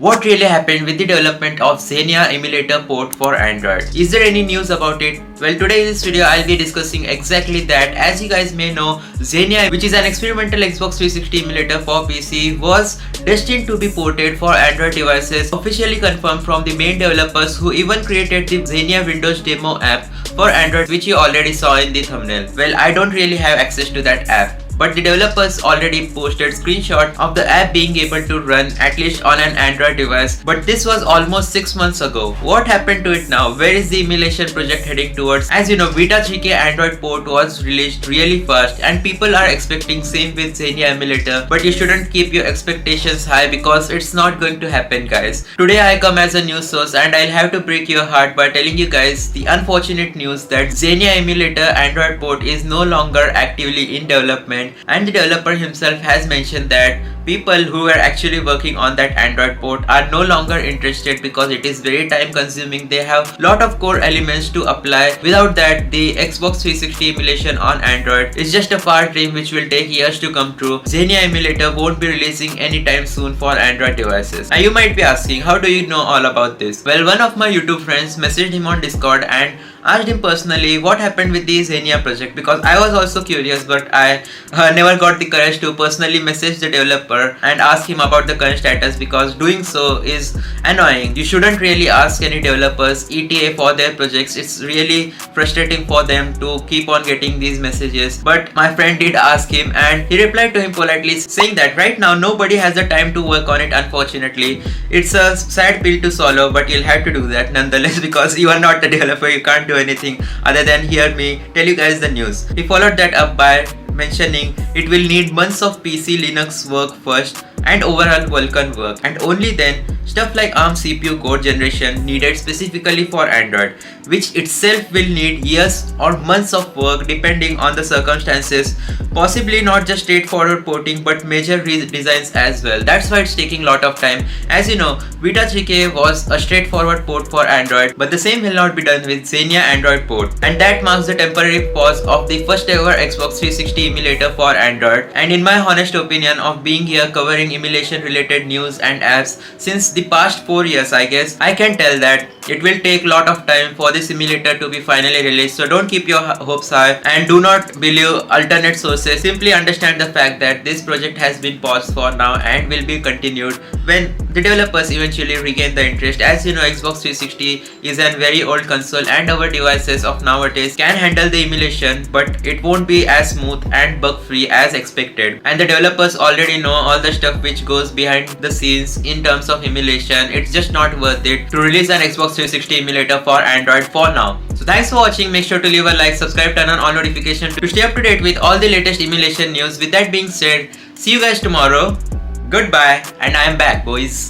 What really happened with the development of Xenia Emulator port for Android? Is there any news about it? Well, today in this video I'll be discussing exactly that. As you guys may know, Xenia, which is an experimental Xbox 360 emulator for PC, was destined to be ported for Android devices, officially confirmed from the main developers who even created the Xenia Windows demo app for Android, which you already saw in the thumbnail. Well, I don't really have access to that app, but the developers already posted screenshot of the app being able to run at least on an Android device, but this was almost 6 months ago. What happened to it now? Where is the emulation project heading towards? As you know, Beta 3K Android port was released really fast and people are expecting same with Xenia Emulator, but you shouldn't keep your expectations high because it's not going to happen, guys. Today I come as a news source and I'll have to break your heart by telling you guys the unfortunate news that Xenia Emulator Android port is no longer actively in development, and the developer himself has mentioned that people who were actually working on that Android port are no longer interested because it is very time consuming. They have lot of core elements to apply. Without that, the Xbox 360 emulation on Android is just a far dream which will take years to come true. Xenia Emulator won't be releasing anytime soon for Android devices. Now you might be asking, how do you know all about this? Well, one of my YouTube friends messaged him on Discord and asked him personally what happened with the Xenia project, because I was also curious, but I never got the courage to personally message the developer and ask him about the current status, because doing so is annoying. You shouldn't really ask any developers ETA for their projects. It's really frustrating for them to keep on getting these messages. But my friend did ask him and he replied to him politely saying that right now nobody has the time to work on it, unfortunately. It's a sad pill to swallow, but you'll have to do that nonetheless because you are not the developer. You can't do anything other than hear me tell you guys the news. He followed that up by mentioning it will need months of PC Linux work first and overall Vulkan work, and only then stuff like ARM CPU code generation needed specifically for Android, which itself will need years or months of work depending on the circumstances. Possibly not just straightforward porting but major redesigns as well. That's why it's taking a lot of time. As you know, Beta 3K was a straightforward port for Android, but the same will not be done with Xenia Android port, and that marks the temporary pause of the first ever Xbox 360 emulator for Android. And in my honest opinion of being here covering emulation related news and apps since the past 4 years, I guess I can tell that it will take a lot of time for this emulator to be finally released. So don't keep your hopes high and do not believe alternate sources. Simply understand the fact that this project has been paused for now and will be continued when the developers eventually regain the interest. As you know, Xbox 360 is a very old console and our devices of nowadays can handle the emulation, but it won't be as smooth and bug free as expected. And the developers already know all the stuff which goes behind the scenes in terms of emulation. It's just not worth it to release an Xbox 360 emulator for Android for now. So thanks for watching. Make sure to leave a like, subscribe, turn on all notifications to stay up to date with all the latest emulation news. With that being said, see you guys tomorrow. Goodbye, and I am back, boys.